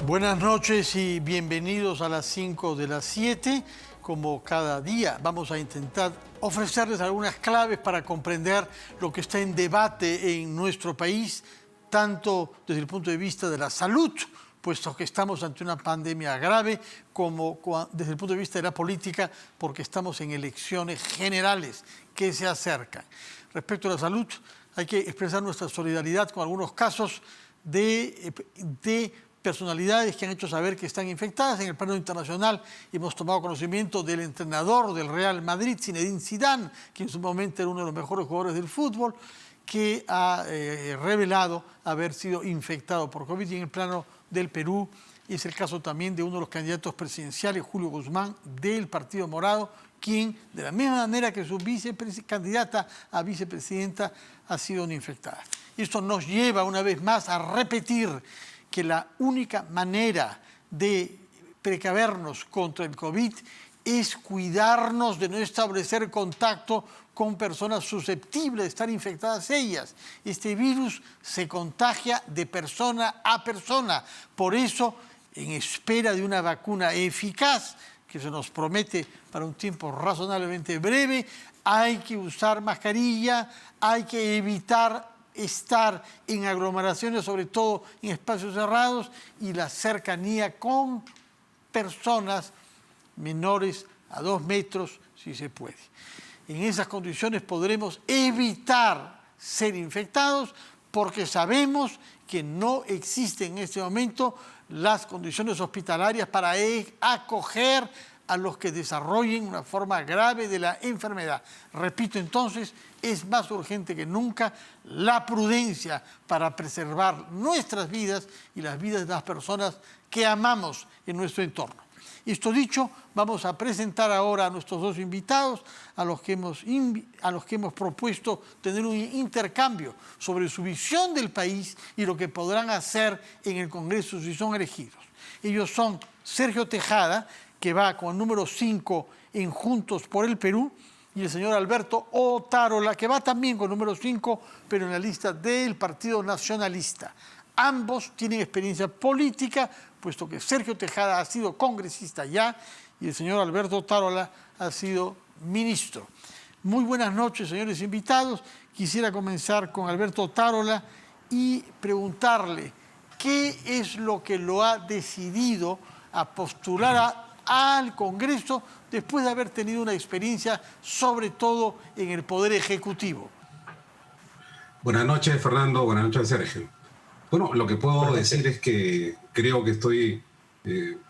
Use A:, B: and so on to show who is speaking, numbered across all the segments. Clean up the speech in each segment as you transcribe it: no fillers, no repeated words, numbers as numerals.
A: Buenas noches y bienvenidos a las 5 de las 7. Como cada día vamos a intentar ofrecerles algunas claves para comprender lo que está en debate en nuestro país, tanto desde el punto de vista de la salud, puesto que estamos ante una pandemia grave, como desde el punto de vista de la política, porque estamos en elecciones generales que se acercan. Respecto a la salud, hay que expresar nuestra solidaridad con algunos casos de personalidades que han hecho saber que están infectadas. En el plano internacional hemos tomado conocimiento del entrenador del Real Madrid, Zinedine Zidane, que en su momento era uno de los mejores jugadores del fútbol, que ha revelado haber sido infectado por COVID. Y en el plano del Perú es el caso también de uno de los candidatos presidenciales, Julio Guzmán, del Partido Morado, quien, de la misma manera que su candidata a vicepresidenta, ha sido infectada. Esto nos lleva una vez más a repetir que la única manera de precavernos contra el COVID es cuidarnos de no establecer contacto con personas susceptibles de estar infectadas ellas. Este virus se contagia de persona a persona. Por eso, en espera de una vacuna eficaz, que se nos promete para un tiempo razonablemente breve, hay que usar mascarilla, hay que evitar estar en aglomeraciones, sobre todo en espacios cerrados, y la cercanía con personas menores a 2 metros, si se puede. En esas condiciones podremos evitar ser infectados, porque sabemos que no existen en este momento las condiciones hospitalarias para acoger a los que desarrollen una forma grave de la enfermedad. Repito entonces, es más urgente que nunca la prudencia para preservar nuestras vidas y las vidas de las personas que amamos en nuestro entorno. Esto dicho, vamos a presentar ahora a nuestros dos invitados, a los que hemos propuesto tener un intercambio sobre su visión del país y lo que podrán hacer en el Congreso si son elegidos. Ellos son Sergio Tejada, que va con el número 5 en Juntos por el Perú, y el señor Alberto Otárola, que va también con el número 5, pero en la lista del Partido Nacionalista. Ambos tienen experiencia política, puesto que Sergio Tejada ha sido congresista ya y el señor Alberto Otárola ha sido ministro. Muy buenas noches, señores invitados. Quisiera comenzar con Alberto Otárola y preguntarle qué es lo que lo ha decidido a postular al Congreso después de haber tenido una experiencia, sobre todo en el Poder Ejecutivo.
B: Buenas noches, Fernando. Buenas noches, Sergio. Bueno, lo que puedo decir es que creo que estoy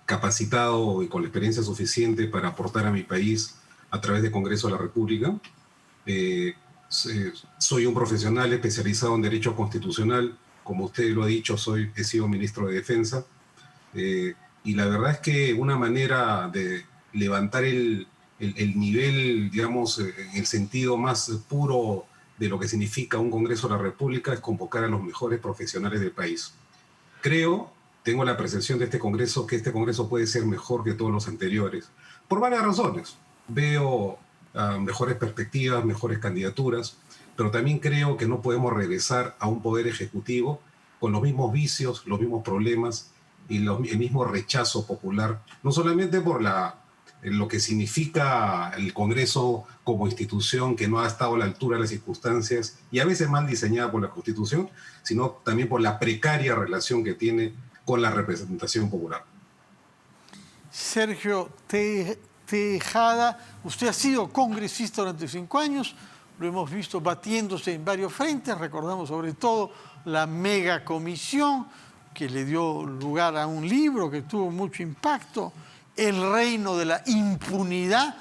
B: capacitado y con la experiencia suficiente para aportar a mi país a través del Congreso de la República. Soy un profesional especializado en Derecho Constitucional. Como usted lo ha dicho, he sido ministro de Defensa. Y la verdad es que una manera de levantar el nivel, digamos, en el sentido más puro de lo que significa un Congreso de la República es convocar a los mejores profesionales del país. Tengo la percepción de este Congreso que este Congreso puede ser mejor que todos los anteriores, por varias razones. Veo mejores perspectivas, mejores candidaturas, pero también creo que no podemos regresar a un poder ejecutivo con los mismos vicios, los mismos problemas y el mismo rechazo popular, no solamente por lo que significa el Congreso como institución que no ha estado a la altura de las circunstancias y a veces mal diseñada por la Constitución, sino también por la precaria relación que tiene con la representación popular.
A: Sergio Tejada, usted ha sido congresista durante 5 años, lo hemos visto batiéndose en varios frentes, recordamos sobre todo la megacomisión que le dio lugar a un libro que tuvo mucho impacto, El reino de la impunidad,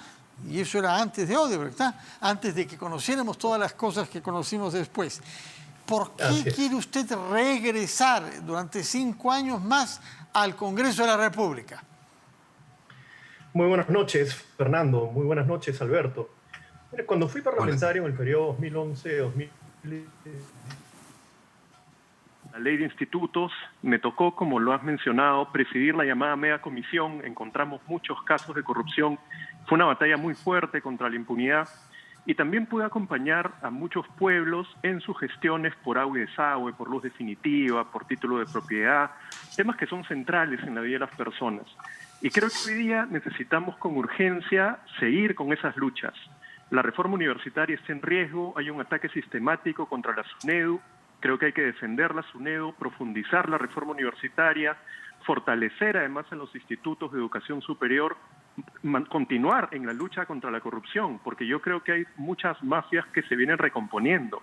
A: y eso era antes de Odebrecht, ¿verdad? Antes de que conociéramos todas las cosas que conocimos después. ¿Por qué quiere usted regresar durante 5 años más al Congreso de la República?
C: Muy buenas noches, Fernando. Muy buenas noches, Alberto. Cuando fui parlamentario en el periodo 2011-2010, la ley de institutos, me tocó, como lo has mencionado, presidir la llamada megacomisión. Encontramos muchos casos de corrupción. Fue una batalla muy fuerte contra la impunidad. Y también pude acompañar a muchos pueblos en sus gestiones por agua y desagüe, por luz definitiva, por título de propiedad, temas que son centrales en la vida de las personas. Y creo que hoy día necesitamos con urgencia seguir con esas luchas. La reforma universitaria está en riesgo, hay un ataque sistemático contra la SUNEDU, creo que hay que defender la SUNEDU, profundizar la reforma universitaria, fortalecer además en los institutos de educación superior, continuar en la lucha contra la corrupción, porque yo creo que hay muchas mafias que se vienen recomponiendo,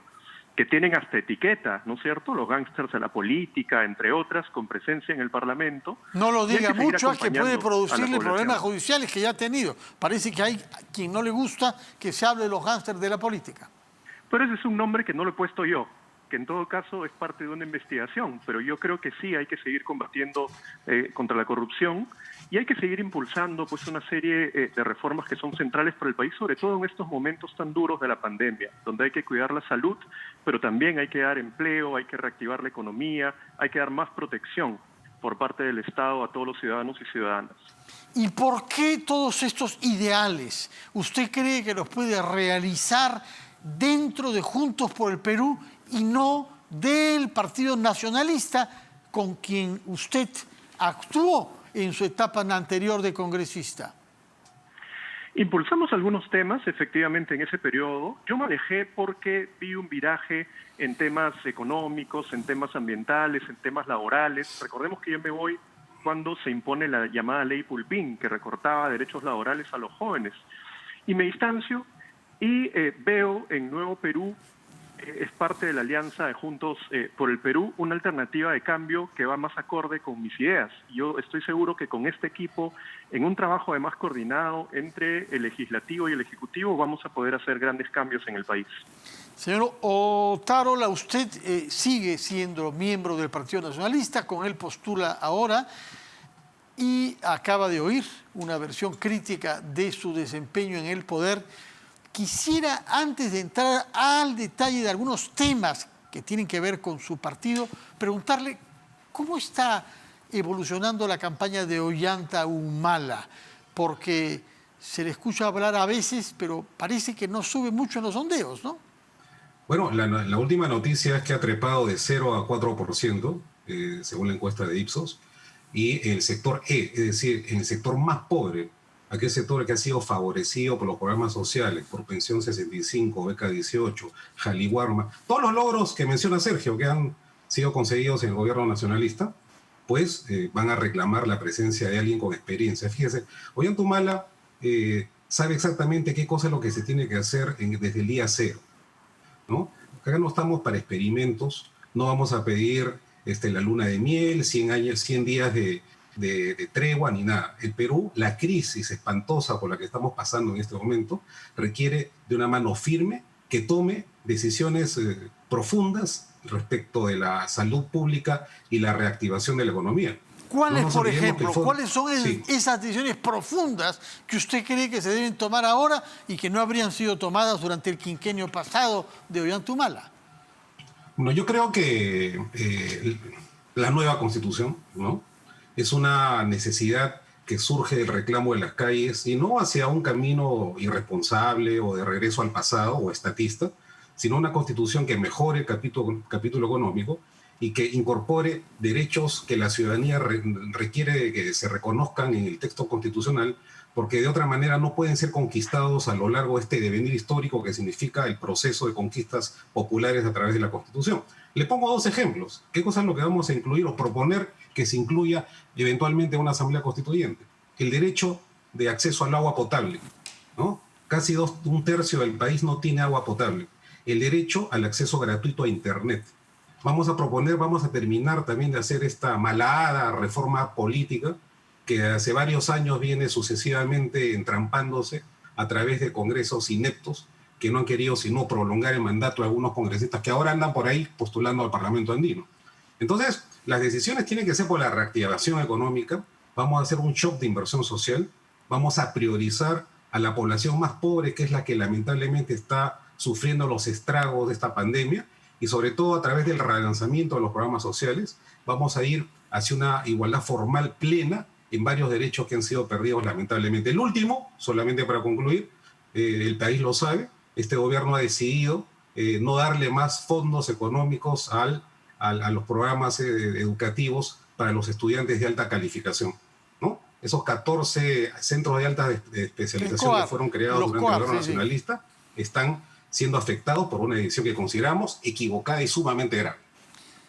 C: que tienen hasta etiqueta, ¿no es cierto? Los gángsters de la política, entre otras, con presencia en el Parlamento.
A: No lo diga mucho, que puede
C: a
A: producirle problemas judiciales que ya ha tenido. Parece que hay quien no le gusta que se hable de los gángsters de la política.
C: Pero ese es un nombre que no lo he puesto yo, que en todo caso es parte de una investigación, pero yo creo que sí hay que seguir combatiendo contra la corrupción y hay que seguir impulsando pues una serie de reformas que son centrales para el país, sobre todo en estos momentos tan duros de la pandemia, donde hay que cuidar la salud, pero también hay que dar empleo, hay que reactivar la economía, hay que dar más protección por parte del Estado a todos los ciudadanos y ciudadanas.
A: ¿Y por qué todos estos ideales usted cree que los puede realizar dentro de Juntos por el Perú y no del Partido Nacionalista con quien usted actuó en su etapa anterior de congresista?
C: Impulsamos algunos temas, efectivamente, en ese periodo. Yo me alejé porque vi un viraje en temas económicos, en temas ambientales, en temas laborales. Recordemos que yo me voy cuando se impone la llamada ley Pulpín, que recortaba derechos laborales a los jóvenes. Y me distancio y veo en Nuevo Perú, es parte de la alianza de Juntos por el Perú, una alternativa de cambio que va más acorde con mis ideas. Yo estoy seguro que con este equipo, en un trabajo además coordinado entre el Legislativo y el Ejecutivo, vamos a poder hacer grandes cambios en el país.
A: Señor Otárola, usted sigue siendo miembro del Partido Nacionalista, con él postula ahora y acaba de oír una versión crítica de su desempeño en el poder. Quisiera, antes de entrar al detalle de algunos temas que tienen que ver con su partido, preguntarle cómo está evolucionando la campaña de Ollanta Humala, porque se le escucha hablar a veces, pero parece que no sube mucho en los sondeos, ¿no?
B: Bueno, la última noticia es que ha trepado de 0 a 4%, según la encuesta de Ipsos, y en el sector E, es decir, en el sector más pobre, aquel sector que ha sido favorecido por los programas sociales, por Pensión 65, Beca 18, Jaliwarma, todos los logros que menciona Sergio, que han sido conseguidos en el gobierno nacionalista, pues van a reclamar la presencia de alguien con experiencia. Fíjese, Ollanta Humala sabe exactamente qué cosa es lo que se tiene que hacer desde el día cero, ¿no? Acá no estamos para experimentos, no vamos a pedir la luna de miel, 100 días de tregua ni nada. El Perú, la crisis espantosa por la que estamos pasando en este momento, requiere de una mano firme que tome decisiones profundas respecto de la salud pública y la reactivación de la economía.
A: ¿Cuáles, por ejemplo, cuáles son esas decisiones profundas que usted cree que se deben tomar ahora y que no habrían sido tomadas durante el quinquenio pasado de Ollanta Humala?
B: Bueno, yo creo que la nueva Constitución, ¿no?, es una necesidad que surge del reclamo de las calles y no hacia un camino irresponsable o de regreso al pasado o estatista, sino una Constitución que mejore el capítulo económico y que incorpore derechos que la ciudadanía requiere de que se reconozcan en el texto constitucional, porque de otra manera no pueden ser conquistados a lo largo de este devenir histórico que significa el proceso de conquistas populares a través de la Constitución. Le pongo dos ejemplos. ¿Qué cosa es lo que vamos a incluir o proponer que se incluya eventualmente en una asamblea constituyente? El derecho de acceso al agua potable, ¿no? Casi un tercio del país no tiene agua potable. El derecho al acceso gratuito a Internet. Vamos a terminar también de hacer esta malhada reforma política que hace varios años viene sucesivamente entrampándose a través de congresos ineptos que no han querido sino prolongar el mandato de algunos congresistas que ahora andan por ahí postulando al Parlamento andino. Entonces, las decisiones tienen que ser por la reactivación económica. Vamos a hacer un shock de inversión social. Vamos a priorizar a la población más pobre, que es la que lamentablemente está sufriendo los estragos de esta pandemia. Y sobre todo a través del relanzamiento de los programas sociales, vamos a ir hacia una igualdad formal plena en varios derechos que han sido perdidos lamentablemente. El último, solamente para concluir, el país lo sabe, este gobierno ha decidido no darle más fondos económicos a los programas educativos para los estudiantes de alta calificación, ¿no? Esos 14 centros de alta especialización que fueron creados durante el gobierno nacionalista están siendo afectados por una decisión que consideramos equivocada y sumamente grave.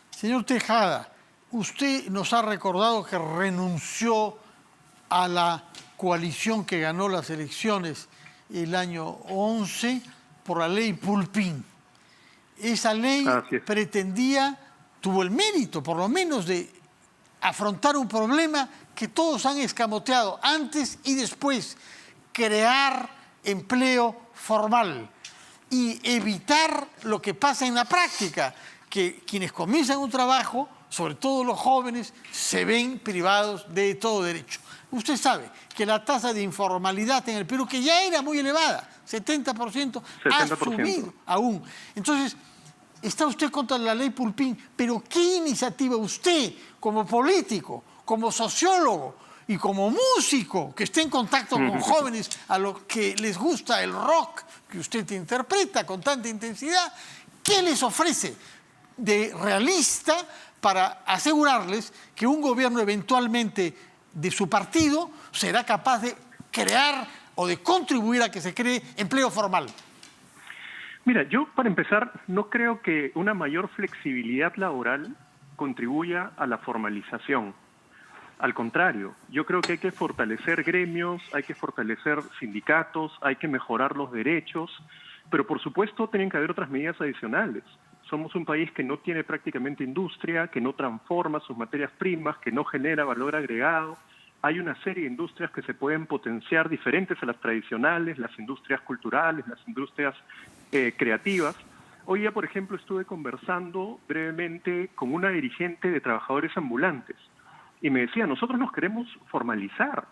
A: Señor Tejada, usted nos ha recordado que renunció a la coalición que ganó las elecciones el año 11 por la ley Pulpín. Esa ley tuvo el mérito, por lo menos, de afrontar un problema que todos han escamoteado antes y después, crear empleo formal y evitar lo que pasa en la práctica, que quienes comienzan un trabajo, sobre todo los jóvenes, se ven privados de todo derecho. Usted sabe que la tasa de informalidad en el Perú, que ya era muy elevada, 70%, ha subido aún. Entonces, está usted contra la ley Pulpín, pero ¿qué iniciativa usted, como político, como sociólogo y como músico, que esté en contacto con jóvenes a los que les gusta el rock que usted interpreta con tanta intensidad, qué les ofrece de realista para asegurarles que un gobierno eventualmente de su partido será capaz de crear o de contribuir a que se cree empleo formal?
C: Mira, yo para empezar no creo que una mayor flexibilidad laboral contribuya a la formalización. Al contrario, yo creo que hay que fortalecer gremios, hay que fortalecer sindicatos, hay que mejorar los derechos, pero por supuesto tienen que haber otras medidas adicionales. Somos un país que no tiene prácticamente industria, que no transforma sus materias primas, que no genera valor agregado. Hay una serie de industrias que se pueden potenciar diferentes a las tradicionales, las industrias culturales, las industrias creativas. Hoy día, por ejemplo, estuve conversando brevemente con una dirigente de trabajadores ambulantes y me decía, nosotros nos queremos formalizar,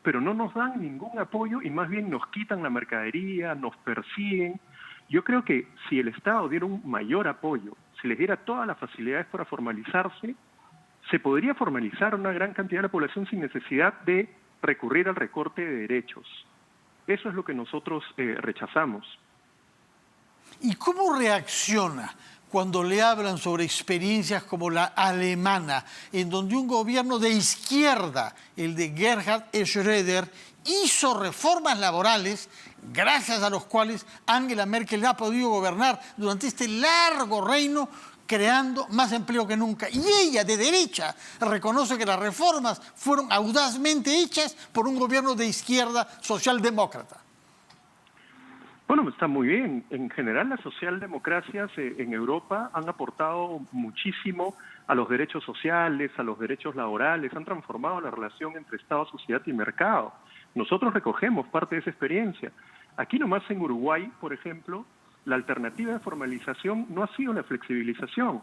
C: pero no nos dan ningún apoyo y más bien nos quitan la mercadería, nos persiguen. Yo creo que si el Estado diera un mayor apoyo, si les diera todas las facilidades para formalizarse, se podría formalizar una gran cantidad de la población sin necesidad de recurrir al recorte de derechos. Eso es lo que nosotros rechazamos.
A: ¿Y cómo reacciona cuando le hablan sobre experiencias como la alemana, en donde un gobierno de izquierda, el de Gerhard Schröder, hizo reformas laborales gracias a los cuales Angela Merkel ha podido gobernar durante este largo reino, creando más empleo que nunca? Y ella, de derecha, reconoce que las reformas fueron audazmente hechas por un gobierno de izquierda socialdemócrata.
C: Bueno, está muy bien. En general, las socialdemocracias en Europa han aportado muchísimo a los derechos sociales, a los derechos laborales, han transformado la relación entre Estado, sociedad y mercado. Nosotros recogemos parte de esa experiencia. Aquí nomás en Uruguay, por ejemplo, la alternativa de formalización no ha sido la flexibilización,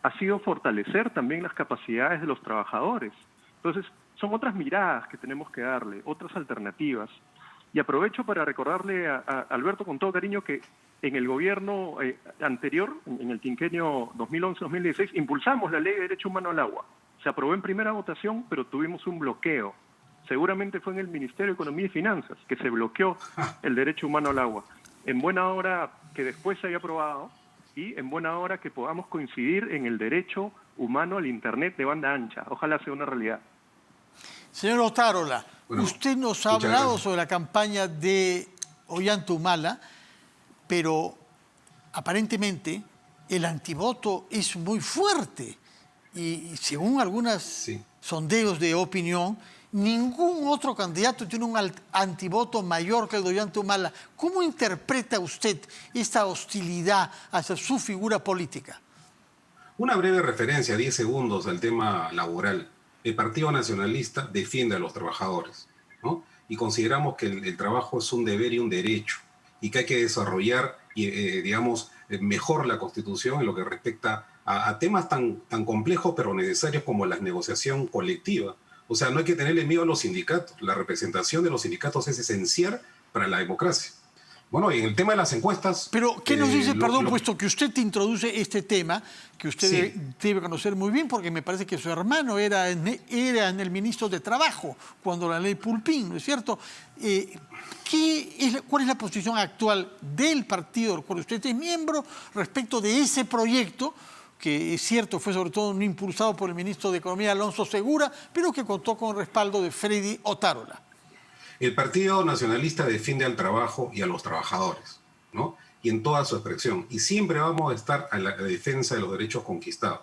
C: ha sido fortalecer también las capacidades de los trabajadores. Entonces, son otras miradas que tenemos que darle, otras alternativas. Y aprovecho para recordarle a Alberto con todo cariño que en el gobierno anterior, en el quinquenio 2011-2016, impulsamos la Ley de Derecho Humano al Agua. Se aprobó en primera votación, pero tuvimos un bloqueo. Seguramente fue en el Ministerio de Economía y Finanzas que se bloqueó el derecho humano al agua. En buena hora que después se haya aprobado y en buena hora que podamos coincidir en el derecho humano al Internet de banda ancha. Ojalá sea una realidad.
A: Señor Otárola, bueno, usted nos ha hablado sobre la campaña de Ollanta Humala, pero aparentemente el antivoto es muy fuerte y según algunos sondeos de opinión, ningún otro candidato tiene un antivoto mayor que el de Ollanta Humala. ¿Cómo interpreta usted esta hostilidad hacia su figura política?
B: Una breve referencia, 10 segundos, al tema laboral. El Partido Nacionalista defiende a los trabajadores, ¿no? Y consideramos que el trabajo es un deber y un derecho, y que hay que desarrollar, digamos, mejor la Constitución en lo que respecta a temas tan complejos pero necesarios como la negociación colectiva. O sea, no hay que tenerle miedo a los sindicatos. La representación de los sindicatos es esencial para la democracia. Bueno, y en el tema de las encuestas...
A: Pero, ¿qué nos dice, puesto que usted introduce este tema, que usted debe conocer muy bien, porque me parece que su hermano era en el ministro de Trabajo cuando la ley Pulpín, ¿no es cierto? ¿Cuál es la posición actual del partido del cual usted es miembro respecto de ese proyecto que es cierto, fue sobre todo un impulsado por el ministro de Economía Alonso Segura, pero que contó con el respaldo de Freddy Otárola.
B: El Partido Nacionalista defiende al trabajo y a los trabajadores, ¿no? Y en toda su expresión. Y siempre vamos a estar a la defensa de los derechos conquistados.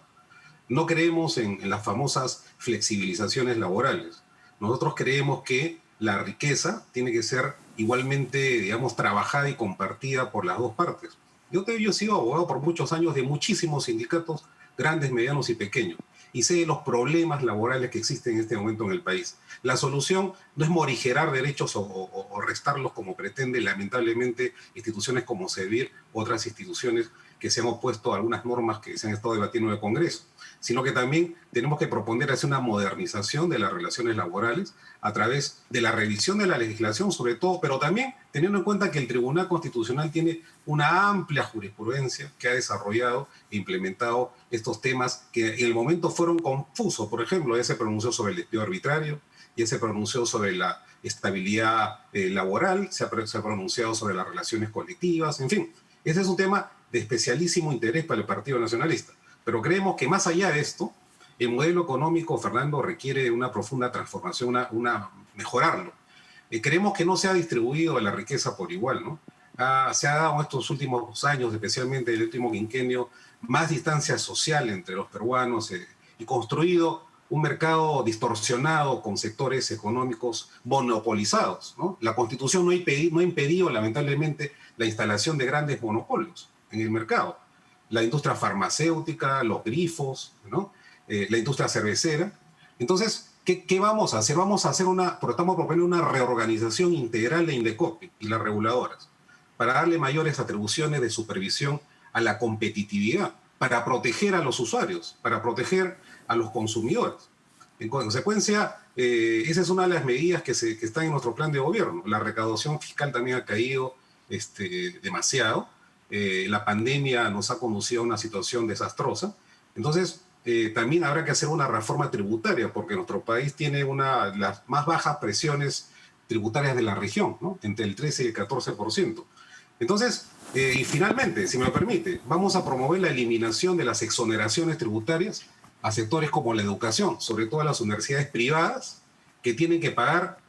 B: No creemos en las famosas flexibilizaciones laborales. Nosotros creemos que la riqueza tiene que ser igualmente, digamos, trabajada y compartida por las dos partes. Yo he sido abogado por muchos años de muchísimos sindicatos, grandes, medianos y pequeños, y sé los problemas laborales que existen en este momento en el país. La solución no es morigerar derechos o restarlos como pretende, lamentablemente, instituciones como CEVIR, otras instituciones que se han opuesto a algunas normas que se han estado debatiendo en el Congreso, sino que también tenemos que proponer hacer una modernización de las relaciones laborales a través de la revisión de la legislación, sobre todo, pero también teniendo en cuenta que el Tribunal Constitucional tiene una amplia jurisprudencia que ha desarrollado e implementado estos temas que en el momento fueron confusos. Por ejemplo, ya se pronunció sobre el despido arbitrario, ya se pronunció sobre la estabilidad laboral, se ha pronunciado sobre las relaciones colectivas, en fin. Ese es un tema de especialísimo interés para el Partido Nacionalista. Pero creemos que más allá de esto, el modelo económico, Fernando, requiere una profunda transformación, mejorarlo. Creemos que no se ha distribuido la riqueza por igual, ¿no? Se ha dado en estos últimos años, especialmente el último quinquenio, más distancia social entre los peruanos y construido un mercado distorsionado con sectores económicos monopolizados, ¿no? La Constitución no ha impedido, lamentablemente, la instalación de grandes monopolios en el mercado. La industria farmacéutica, los grifos, ¿no? La industria cervecera. Entonces, ¿qué vamos a hacer? Estamos proponiendo una reorganización integral de Indecopi y las reguladoras para darle mayores atribuciones de supervisión a la competitividad, para proteger a los usuarios, para proteger a los consumidores. En consecuencia, esa es una de las medidas que están en nuestro plan de gobierno. La recaudación fiscal también ha caído demasiado. La pandemia nos ha conducido a una situación desastrosa. Entonces, también habrá que hacer una reforma tributaria, porque nuestro país tiene una de las más bajas presiones tributarias de la región, ¿no? Entre el 13 y el 14%. Entonces, y finalmente, si me lo permite, vamos a promover la eliminación de las exoneraciones tributarias a sectores como la educación, sobre todo a las universidades privadas, que tienen que pagar,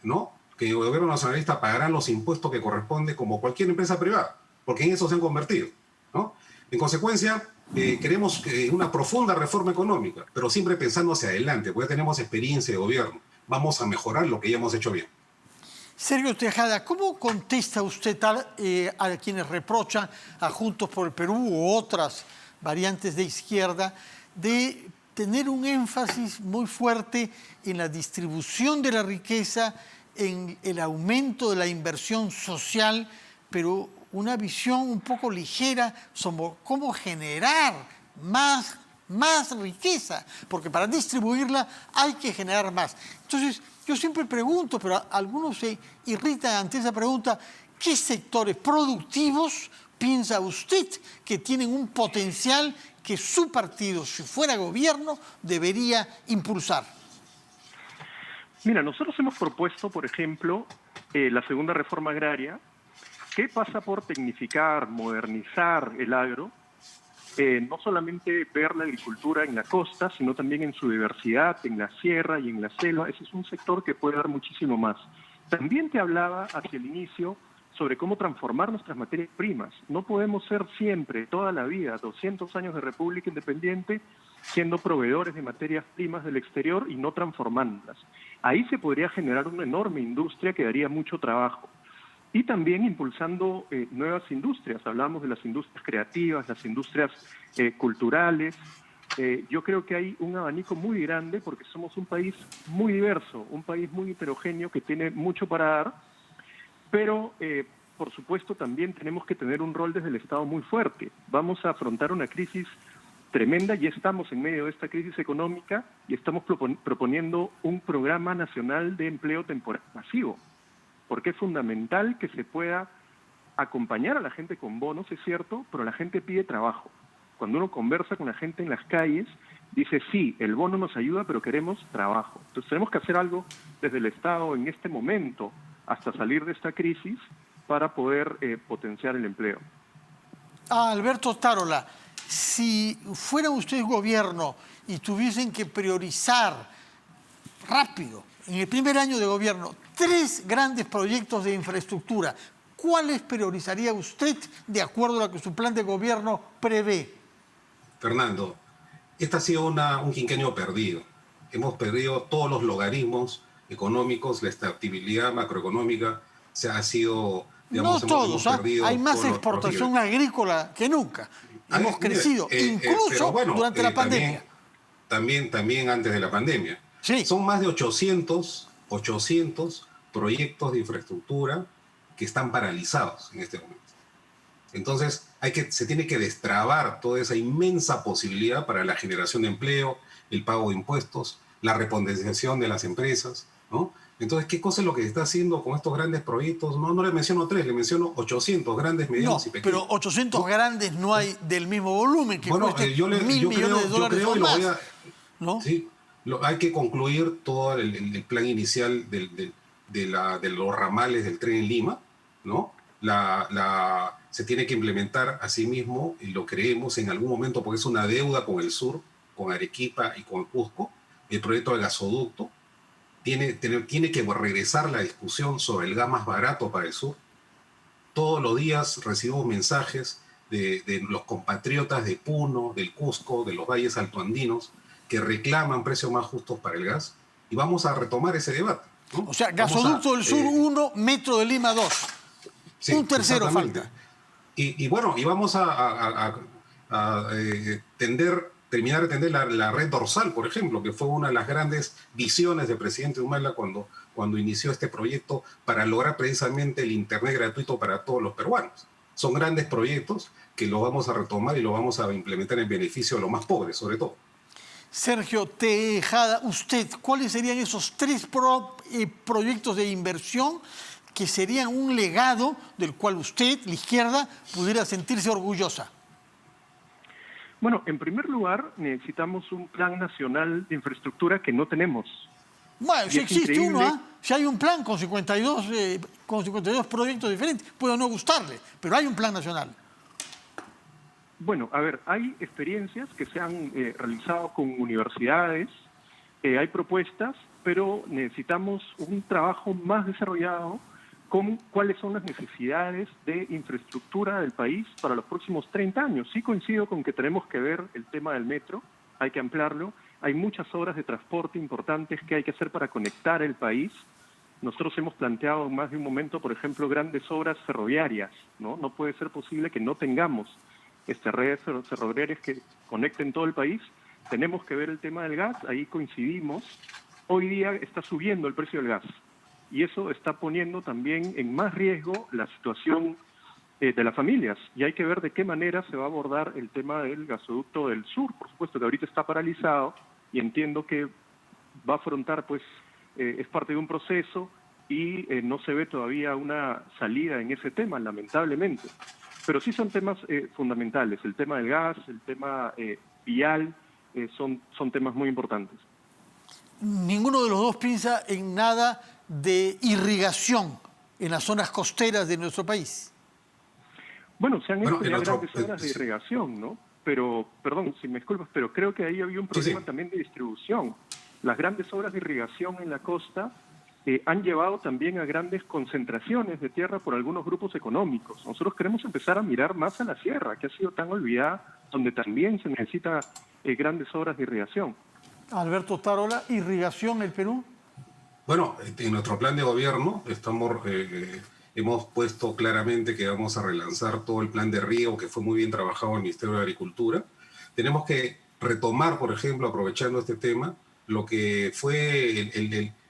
B: ¿no? Que el gobierno nacionalista pagará los impuestos que corresponden como cualquier empresa privada, porque en eso se han convertido, ¿no? En consecuencia, queremos una profunda reforma económica, pero siempre pensando hacia adelante, porque tenemos experiencia de gobierno. Vamos a mejorar lo que ya hemos hecho bien.
A: Sergio Tejada, ¿cómo contesta usted a quienes reprochan a Juntos por el Perú u otras variantes de izquierda de tener un énfasis muy fuerte en la distribución de la riqueza, en el aumento de la inversión social, pero una visión un poco ligera sobre cómo generar más riqueza? Porque para distribuirla hay que generar más. Entonces, yo siempre pregunto, pero algunos se irritan ante esa pregunta, ¿qué sectores productivos piensa usted que tienen un potencial que su partido, si fuera gobierno, debería impulsar?
C: Mira, nosotros hemos propuesto, por ejemplo, la segunda reforma agraria, que pasa por tecnificar, modernizar el agro, no solamente ver la agricultura en la costa, sino también en su diversidad, en la sierra y en la selva. Ese es un sector que puede dar muchísimo más. También te hablaba hacia el inicio sobre cómo transformar nuestras materias primas. No podemos ser siempre, toda la vida, 200 años de República Independiente, siendo proveedores de materias primas del exterior y no transformándolas. Ahí se podría generar una enorme industria que daría mucho trabajo. Y también impulsando nuevas industrias. Hablamos de las industrias creativas, las industrias culturales. Yo creo que hay un abanico muy grande porque somos un país muy diverso, un país muy heterogéneo que tiene mucho para dar, pero por supuesto también tenemos que tener un rol desde el Estado muy fuerte. Vamos a afrontar una crisis tremenda, ya estamos en medio de esta crisis económica y estamos proponiendo un programa nacional de empleo temporal masivo, porque es fundamental que se pueda acompañar a la gente con bonos, es cierto, pero la gente pide trabajo. Cuando uno conversa con la gente en las calles, dice, sí, el bono nos ayuda, pero queremos trabajo. Entonces tenemos que hacer algo desde el Estado en este momento, hasta salir de esta crisis, para poder potenciar el empleo.
A: Alberto Otárola, Si fuera usted gobierno y tuviesen que priorizar rápido, en el primer año de gobierno, 3 grandes proyectos de infraestructura, ¿cuáles priorizaría usted de acuerdo a lo que su plan de gobierno prevé?
B: Fernando, este ha sido un quinquenio perdido. Hemos perdido todos los logaritmos económicos, la estabilidad macroeconómica ha sido, digamos,
A: No todos,
B: hemos perdido
A: hay más
B: todos los
A: exportación
B: niveles.
A: agrícola que nunca. Hemos crecido, incluso
B: pero bueno,
A: durante la pandemia.
B: También antes de la pandemia.
A: Sí.
B: Son más de 800 proyectos de infraestructura que están paralizados en este momento. Entonces, se tiene que destrabar toda esa inmensa posibilidad para la generación de empleo, el pago de impuestos, la repotenciación de las empresas, ¿no? Entonces, ¿qué cosa es lo que se está haciendo con estos grandes proyectos? No le menciono 3, le menciono 800 grandes, medianos y pequeños.
A: Pero 800 grandes no hay del mismo volumen, que cueste $1.000 millones de dólares o más. ¿No?
B: Sí, hay que concluir todo el plan inicial de los ramales del tren en Lima, ¿no? Se tiene que implementar asimismo, y lo creemos en algún momento porque es una deuda con el sur, con Arequipa y con Cusco, el proyecto del gasoducto. Tiene que regresar la discusión sobre el gas más barato para el sur. Todos los días recibimos mensajes de los compatriotas de Puno, del Cusco, de los valles altoandinos, que reclaman precios más justos para el gas, y vamos a retomar ese debate, ¿no?
A: O sea, gasoducto del sur 1, Metro de Lima 2.
B: Sí,
A: un tercero falta.
B: Y vamos a terminar de tender la red dorsal, por ejemplo, que fue una de las grandes visiones del presidente Humala cuando inició este proyecto para lograr precisamente el Internet gratuito para todos los peruanos. Son grandes proyectos que los vamos a retomar y los vamos a implementar en beneficio de los más pobres, sobre todo.
A: Sergio Tejada, usted, ¿cuáles serían esos 3 proyectos de inversión que serían un legado del cual usted, la izquierda, pudiera sentirse orgullosa?
C: Bueno, en primer lugar, necesitamos un plan nacional de infraestructura que no tenemos.
A: Bueno, si existe uno, si hay un plan con 52 proyectos diferentes, puede no gustarle, pero hay un plan nacional.
C: Bueno, a ver, hay experiencias que se han realizado con universidades, hay propuestas, pero necesitamos un trabajo más desarrollado con cuáles son las necesidades de infraestructura del país para los próximos 30 años. Sí coincido con que tenemos que ver el tema del metro, hay que ampliarlo, hay muchas obras de transporte importantes que hay que hacer para conectar el país. Nosotros hemos planteado en más de un momento, por ejemplo, grandes obras ferroviarias, ¿no? No puede ser posible que no tengamos redes ferroviarias que conecten todo el país. Tenemos que ver el tema del gas, ahí coincidimos. Hoy día está subiendo el precio del gas y eso está poniendo también en más riesgo la situación de las familias, y hay que ver de qué manera se va a abordar el tema del gasoducto del sur. Por supuesto que ahorita está paralizado y entiendo que va a afrontar, pues, es parte de un proceso y no se ve todavía una salida en ese tema, lamentablemente. Pero sí son temas fundamentales. El tema del gas, el tema vial, son temas muy importantes.
A: Ninguno de los dos piensa en nada de irrigación en las zonas costeras de nuestro país.
C: Bueno, se han hecho ya grandes obras de irrigación, ¿no? Pero, perdón, si me disculpas, pero creo que ahí había un problema también de distribución. Las grandes obras de irrigación en la costa han llevado también a grandes concentraciones de tierra por algunos grupos económicos. Nosotros queremos empezar a mirar más a la sierra, que ha sido tan olvidada, donde también se necesita grandes obras de irrigación.
A: Alberto Tarola, ¿irrigación en el Perú?
B: Bueno, en nuestro plan de gobierno hemos puesto claramente que vamos a relanzar todo el plan de riego que fue muy bien trabajado en el Ministerio de Agricultura. Tenemos que retomar, por ejemplo, aprovechando este tema, lo que fue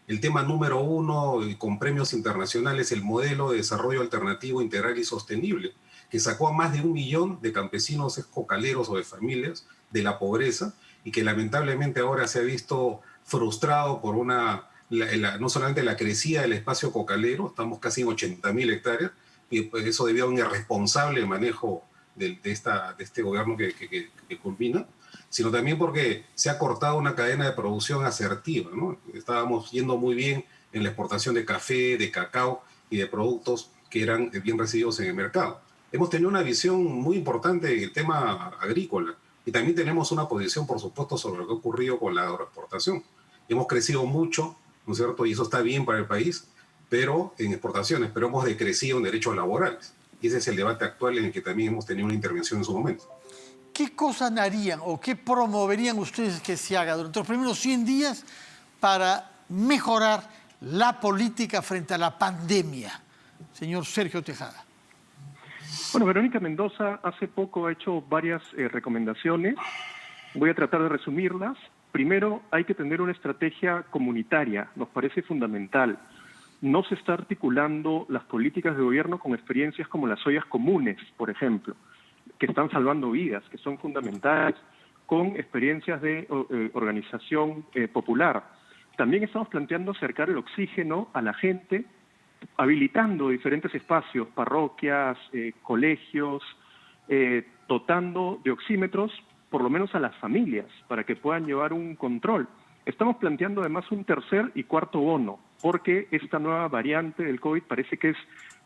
B: el tema número 1 con premios internacionales, el modelo de desarrollo alternativo, integral y sostenible, que sacó a más de 1 millón de campesinos cocaleros o de familias de la pobreza y que lamentablemente ahora se ha visto frustrado por no solamente la crecida del espacio cocalero, estamos casi en 80.000 hectáreas, y pues eso debido a un irresponsable manejo de este gobierno que culmina, sino también porque se ha cortado una cadena de producción asertiva, ¿no? Estábamos yendo muy bien en la exportación de café, de cacao y de productos que eran bien recibidos en el mercado. hemos tenido una visión muy importante en el tema agrícola y también tenemos una posición, por supuesto, sobre lo que ha ocurrido con la agroexportación. Hemos crecido mucho, ¿no es cierto? Y eso está bien para el país, pero en exportaciones, pero hemos decrecido en derechos laborales. Y ese es el debate actual en el que también hemos tenido una intervención en su momento.
A: ¿Qué cosas harían o qué promoverían ustedes que se haga durante los primeros 100 días para mejorar la política frente a la pandemia? Señor Sergio Tejada.
C: Bueno, Verónica Mendoza hace poco ha hecho varias recomendaciones. Voy a tratar de resumirlas. Primero, hay que tener una estrategia comunitaria, nos parece fundamental. No se está articulando las políticas de gobierno con experiencias como las ollas comunes, por ejemplo, que están salvando vidas, que son fundamentales, con experiencias de organización popular. También estamos planteando acercar el oxígeno a la gente, habilitando diferentes espacios, parroquias, colegios, dotando de oxímetros, por lo menos a las familias, para que puedan llevar un control. Estamos planteando además un tercer y cuarto bono, porque esta nueva variante del COVID parece que es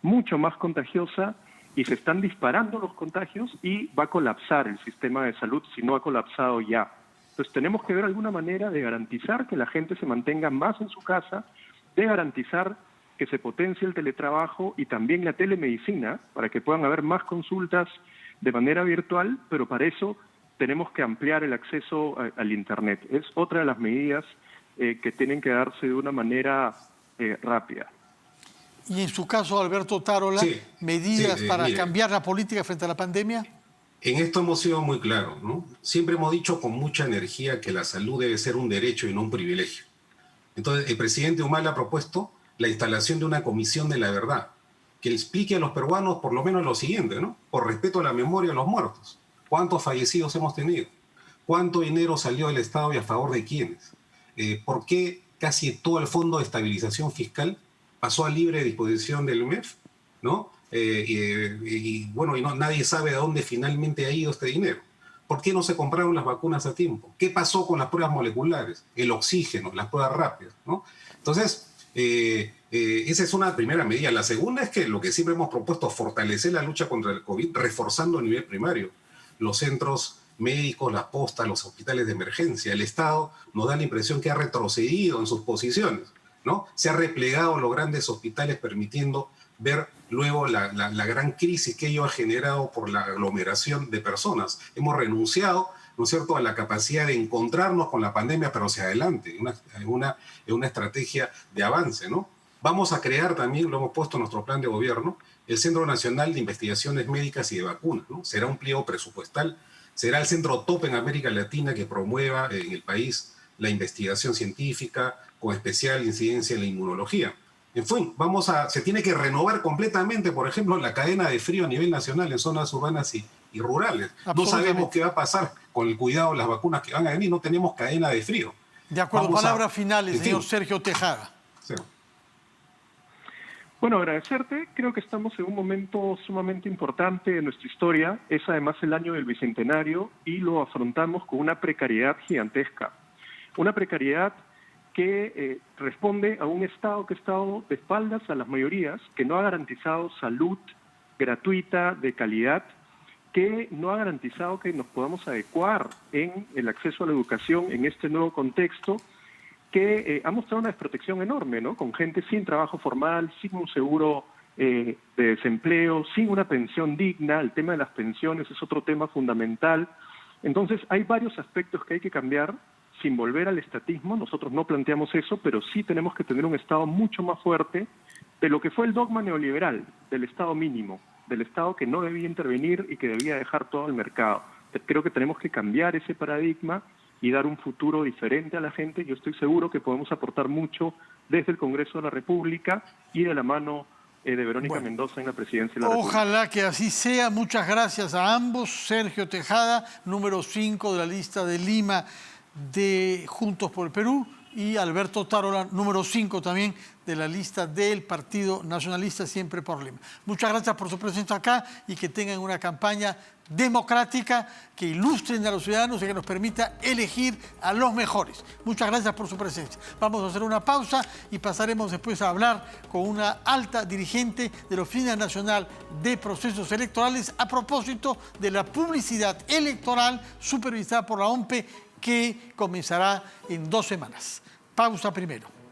C: mucho más contagiosa y se están disparando los contagios y va a colapsar el sistema de salud si no ha colapsado ya. Entonces tenemos que ver alguna manera de garantizar que la gente se mantenga más en su casa, de garantizar que se potencie el teletrabajo y también la telemedicina para que puedan haber más consultas de manera virtual, pero para eso tenemos que ampliar el acceso al Internet. Es otra de las medidas que tienen que darse de una manera rápida.
A: Y en su caso, Alberto Otárola,
B: Sí,
A: medidas para
B: mire,
A: cambiar la política frente a la pandemia.
B: en esto hemos sido muy claros, ¿no? Siempre hemos dicho con mucha energía que la salud debe ser un derecho y no un privilegio. Entonces, el presidente Humala ha propuesto la instalación de una comisión de la verdad, que le explique a los peruanos por lo menos lo siguiente, ¿no? Por respeto a la memoria de los muertos. ¿Cuántos fallecidos hemos tenido? ¿Cuánto dinero salió del Estado y a favor de quiénes? ¿Por qué casi todo el Fondo de Estabilización Fiscal pasó a libre disposición del MEF? ¿No? Bueno, nadie sabe a dónde finalmente ha ido este dinero. ¿Por qué no se compraron las vacunas a tiempo? ¿Qué pasó con las pruebas moleculares? El oxígeno, las pruebas rápidas, ¿no? Entonces, esa es una primera medida. La segunda es que lo que siempre hemos propuesto, fortalecer la lucha contra el COVID, reforzando a nivel primario los centros médicos, las postas, los hospitales de emergencia. El Estado nos da la impresión que ha retrocedido en sus posiciones, ¿no? Se ha replegado los grandes hospitales, permitiendo ver luego la gran crisis que ello ha generado por la aglomeración de personas. Hemos renunciado, ¿no es cierto?, a la capacidad de encontrarnos con la pandemia, pero hacia adelante, en una estrategia de avance, ¿no? Vamos a crear también, lo hemos puesto en nuestro plan de gobierno, el Centro Nacional de Investigaciones Médicas y de Vacunas, ¿no? Será un pliego presupuestal, será el centro top en América Latina que promueva en el país la investigación científica con especial incidencia en la inmunología. En fin, se tiene que renovar completamente, por ejemplo, la cadena de frío a nivel nacional en zonas urbanas y rurales. No sabemos qué va a pasar con el cuidado de las vacunas que van a venir, no tenemos cadena de frío.
A: De acuerdo, palabras finales, señor Sergio Tejada.
B: Sí.
C: Bueno, agradecerte. Creo que estamos en un momento sumamente importante de nuestra historia. Es además el año del Bicentenario y lo afrontamos con una precariedad gigantesca. Una precariedad que responde a un Estado que ha estado de espaldas a las mayorías, que no ha garantizado salud gratuita, de calidad, que no ha garantizado que nos podamos adecuar en el acceso a la educación en este nuevo contexto, que ha mostrado una desprotección enorme, ¿no? Con gente sin trabajo formal, sin un seguro de desempleo, sin una pensión digna. El tema de las pensiones es otro tema fundamental. Entonces, hay varios aspectos que hay que cambiar sin volver al estatismo. Nosotros no planteamos eso, pero sí tenemos que tener un Estado mucho más fuerte de lo que fue el dogma neoliberal, del Estado mínimo, del Estado que no debía intervenir y que debía dejar todo al mercado. Creo que tenemos que cambiar ese paradigma y dar un futuro diferente a la gente. Yo estoy seguro que podemos aportar mucho desde el Congreso de la República y de la mano de Verónica Mendoza en la presidencia de la República.
A: Ojalá que así sea. Muchas gracias a ambos. Sergio Tejada, número 5 de la lista de Lima de Juntos por el Perú. y Alberto Tarola, número 5 también de la lista del Partido Nacionalista Siempre por Lima. Muchas gracias por su presencia acá y que tengan una campaña democrática que ilustren a los ciudadanos y que nos permita elegir a los mejores. Muchas gracias por su presencia. Vamos a hacer una pausa y pasaremos después a hablar con una alta dirigente de la Oficina Nacional de Procesos Electorales a propósito de la publicidad electoral supervisada por la OMPE que comenzará en 2 semanas. Pausa primero.